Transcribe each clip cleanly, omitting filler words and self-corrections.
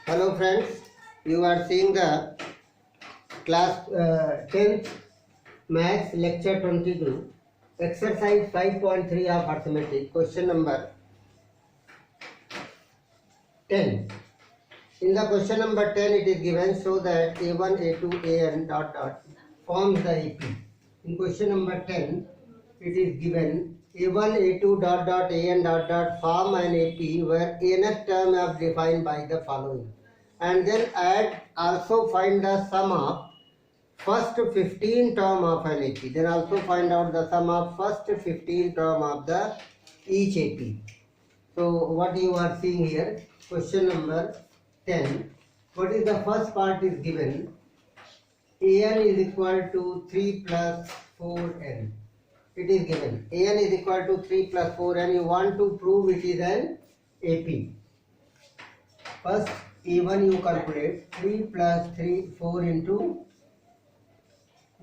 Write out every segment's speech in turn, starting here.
Hello friends, you are seeing the class 10th maths lecture 22 exercise 5.3 of arithmetic question number 10. In the question number 10 it is given so that a1 a2 an dot dot forms the AP. In question number 10 it is given a1 a2 dot dot an dot dot form an AP where nth term is defined by the following, and then add also find the sum of first 15 term of an AP. Then also find out the sum of first 15 term of the each AP. So what you are seeing here, question number 10. What is the first part is given? An is equal to 3 plus 4n. It is given. An is equal to 3 plus 4n. You want to prove it is an AP. First A1 you calculate. 3 plus 4 into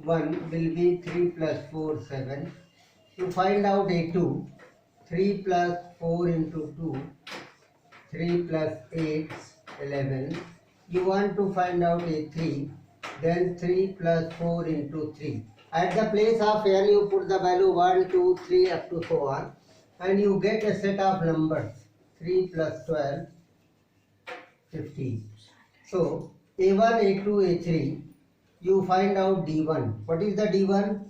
1 will be 3 plus 4, 7. You find out A2. 3 plus 4 into 2. 3 plus 8, 11. You want to find out A3. Then 3 plus 4 into 3. At the place of n you put the value 1, 2, 3 up to so on. And you get a set of numbers. 3 plus 12, 15. So A1, A2, A3. You find out D1. What is the D1?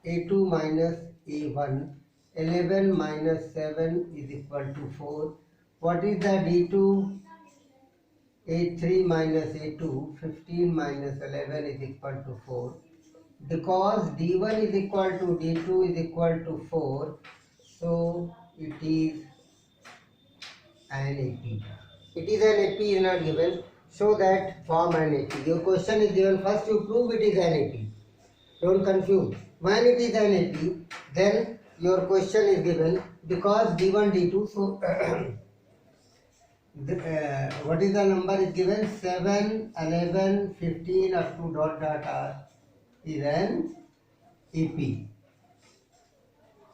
A2 minus A1. 11 minus 7 is equal to 4. What is the D2? A3 minus A2. 15 minus 11 is equal to 4. Because D1 is equal to D2 is equal to 4. So it is an AP. It is an AP is not given. So that form an AP. Your question is given. First you prove it is an AP. Don't confuse. When it is an AP, then your question is given because D1, D2. So what is the number is given? 7, 11, 15 up to dot dot r is an AP.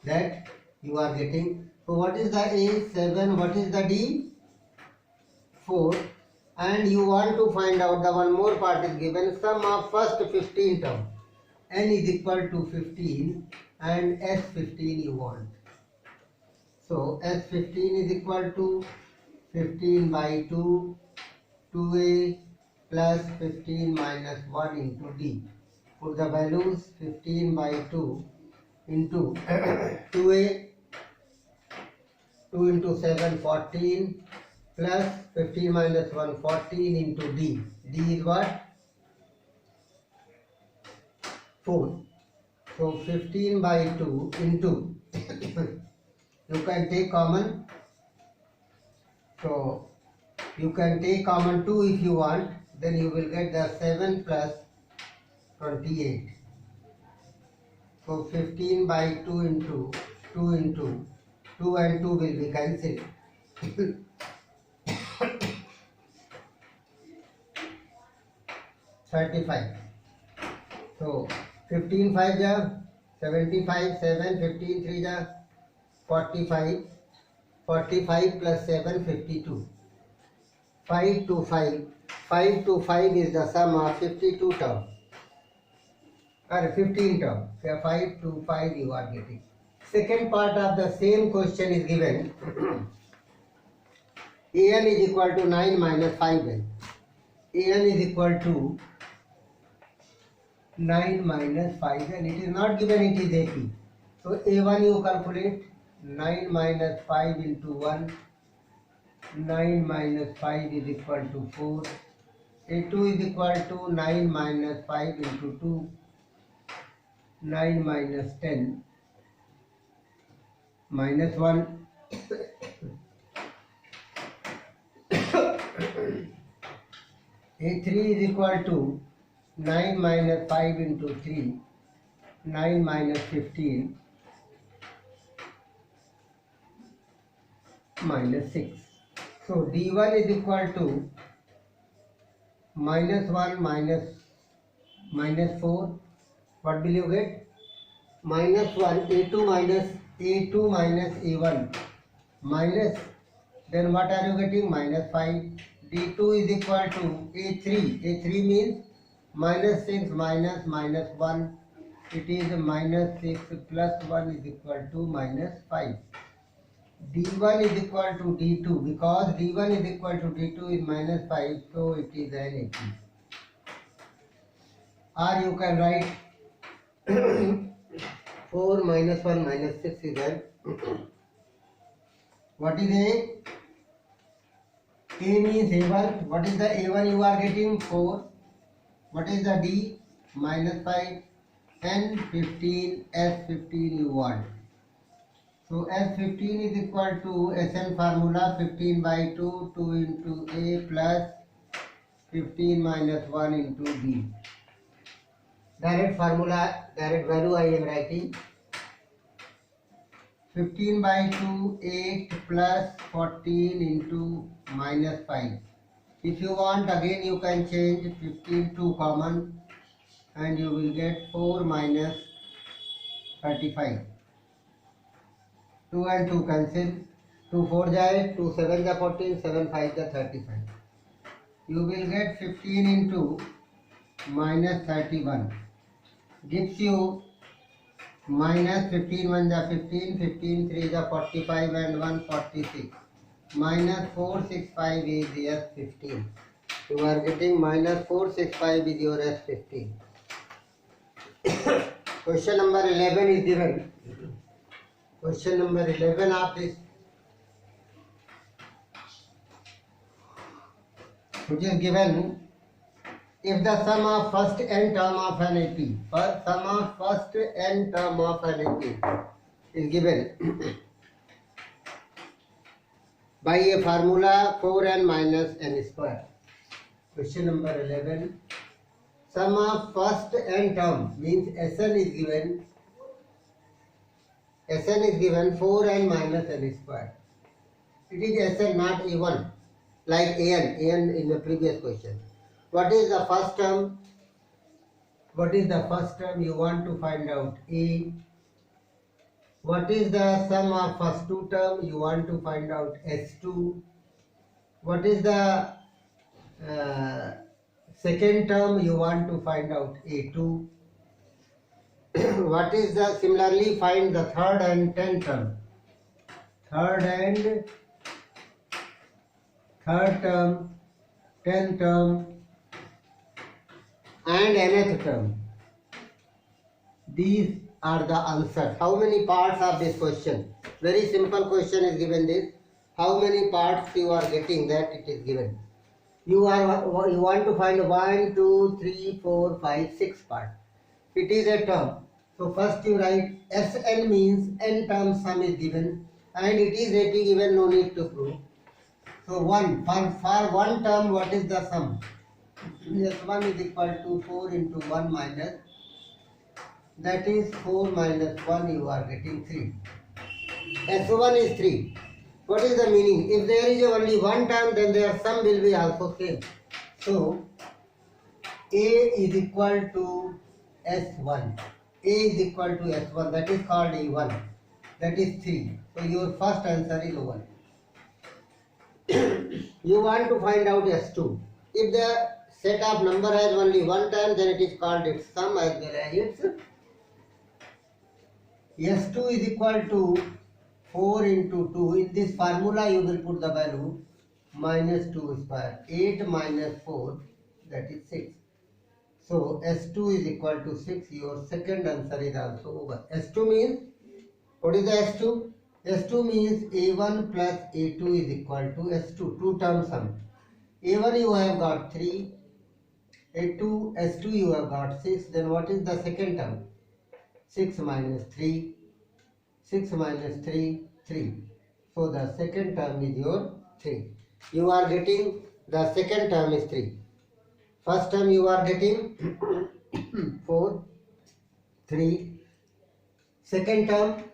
That you are getting. So what is the A? 7. What is the D? 4. And you want to find out the one more part is given, sum of first 15 term. N is equal to 15 and S15 you want. So S15 is equal to 15 by 2, 2a plus 15 minus 1 into D. Put the values 15 by 2 into 2a, 2 into 7, 14 plus 15 minus 1, 14 into D. D is what? 4. So 15 by 2 into you can take common. So you can take common 2 if you want. Then you will get the 7 plus 28. So 15 by 2 into 2 into 2 and 2 will be cancelled. 35. So 15 5 ja 75, 7, 15 3 ja 45, 45 plus 7 52. 5 to 5. 5 to 5 is the sum of 52 term. Or 15 term. So 5 to 5 you are getting. Second part of the same question is given. An is equal to 9 minus 5n. An is equal to 9 minus 5 and it is not given, it is AP. So A1 you calculate 9 minus 5 into 1. 9 minus 5 is equal to 4. A2 is equal to 9 minus 5 into 2. 9 minus 10 minus 1. A3 is equal to 9 minus 5 into 3, 9 minus 15, minus 6. So D1 is equal to minus 1 minus 4. What will you get? Minus 1, A2 minus A1 minus, then what are you getting? Minus 5. D2 is equal to A3. A3 means minus 6 minus minus 1. It is minus 6 plus 1 is equal to minus 5. D1 is equal to D2 because D1 is equal to D2 is minus 5, so it is an AP. Or you can write 4 minus 1 minus 6 is an what is A? A means A1. What is the A1 you are getting? 4. What is the D? Minus 5. N 15, S15 you want. So S15 is equal to SN formula 15 by 2, 2 into A plus 15 minus 1 into B. Direct formula, direct value I am writing. 15 by 2, 8 plus 14 into minus 5. If you want, again you can change 15 to common and you will get 4 minus 35. 2 and 2 cancel. 2 4 jai, 2 7 ja 14, 7 5 ja 35. You will get 15 into minus 31. Gives you minus 15 1 ja 15, 15 3 ja 45 and 1 46. Minus 465 is S15. You are getting minus 465 is your S15. Question number 11 is given. Question number 11 of this, which is given, if the sum of first n term of an AP, sum of first n term of an AP is given by a formula 4n minus n square. Question number 11, sum of first n term means Sn is given. Sn is given 4n minus n square. It is Sn, not A1, like An in the previous question. What is the first term? What is the first term? You want to find out A. What is the sum of first two term? You want to find out S2. What is the second term? You want to find out A2. What is the, similarly find the third and 10th term. Third term, 10th term and nth term. These are the answers. How many parts of this question? Very simple question is given this. How many parts you are getting, that it is given. You want to find 1, 2, 3, 4, 5, 6 parts. It is a term. So first you write Sn means n term sum is given and it is AP given, no need to prove. So one for one term, what is the sum? S1 is equal to 4 into 1 minus, that is 4 minus 1, you are getting 3. S1 is 3. What is the meaning? If there is only one term, then their sum will be also same. So A is equal to S1. A is equal to S1, that is called A1, that is 3. So your first answer is 1. You want to find out S2. If the set of number has only one term, then it is called its sum as well as its. S2 is equal to 4 into 2. In this formula you will put the value minus 2 square. 8 minus 4, that is 6. So S2 is equal to 6. Your second answer is also over. S2 means, what is the S2? S2 means A1 plus A2 is equal to S2, two term sum. A1 you have got 3, A2, S2 you have got 6. Then what is the second term? 6 minus 3, 6 minus 3, 3. So the second term is your 3. You are getting, the second term is 3. First term you are getting 4, 3. Second term,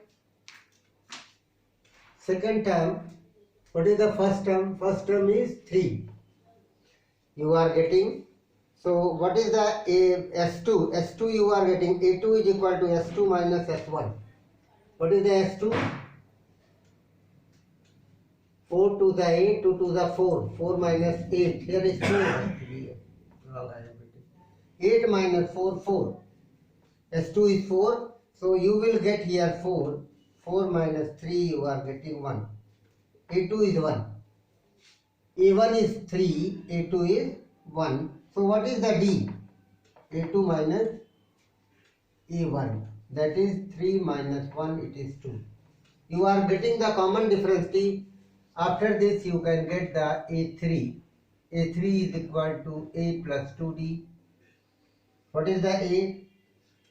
what is the first term? First term is 3. You are getting, so what is the S2? S2 you are getting, A2 is equal to S2 minus S1. What is the S2? 4 to the 8, 2 to the 4, 4 minus 8, here is 4 actually, wrong I have written. 8 minus 4, 4, S2 is 4, so you will get here 4, 4 minus 3 you are getting 1, A2 is 1, A1 is 3, A2 is 1, so what is the D? A2 minus A1, that is 3 minus 1, it is 2. You are getting the common difference D. After this you can get the A3. A3 is equal to A plus 2D. What is the A?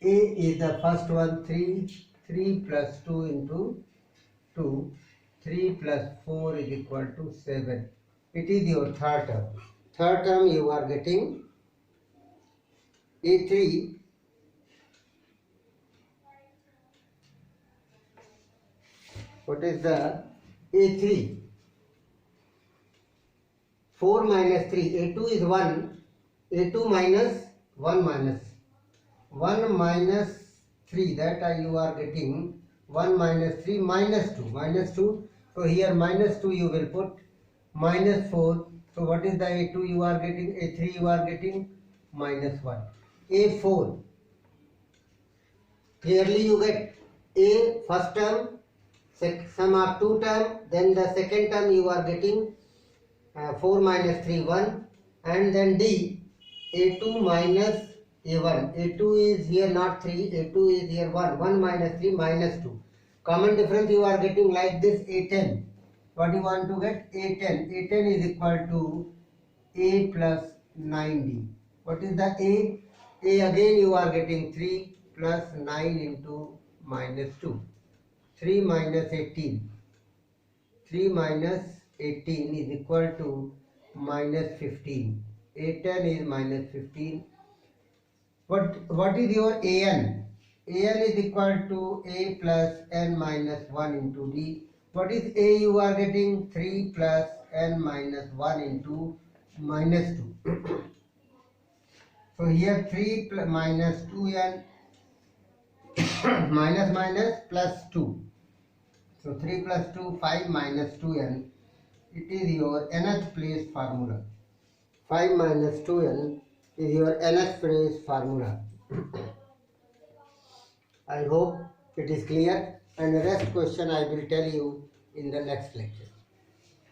A is the first one, 3. 3 plus 2 into 2. 3 plus 4 is equal to 7. It is your third term. Third term you are getting A3. What is the A3? 4 minus 3, A2 is 1, A2 minus 1 minus 1 minus 3, that you are getting 1 minus 3 minus 2, so here minus 2 you will put, minus 4, so what is the A2 you are getting, A3 you are getting minus 1, A4, clearly you get A first term, sum of 2 term, then the second term you are getting 4 minus 3, 1, and then D, A2 minus A1. A2 is here not 3, A2 is here 1. 1 minus 3 minus 2. Common difference you are getting like this, A10. What you want to get? A10. A10 is equal to A plus 9D. What is the A? A again you are getting 3 plus 9 into minus 2. 3 minus 18. 3 minus 18 is equal to minus 15. A10 is minus 15. What is your AN? AN is equal to A plus N minus 1 into D. What is A you are getting? 3 plus N minus 1 into minus 2. So here 3 minus 2N minus plus 2. So 3 plus 2, 5 minus 2N. It is your nth place formula. 5 minus 2N is your nth place formula. I hope it is clear, and the rest question I will tell you in the next lecture.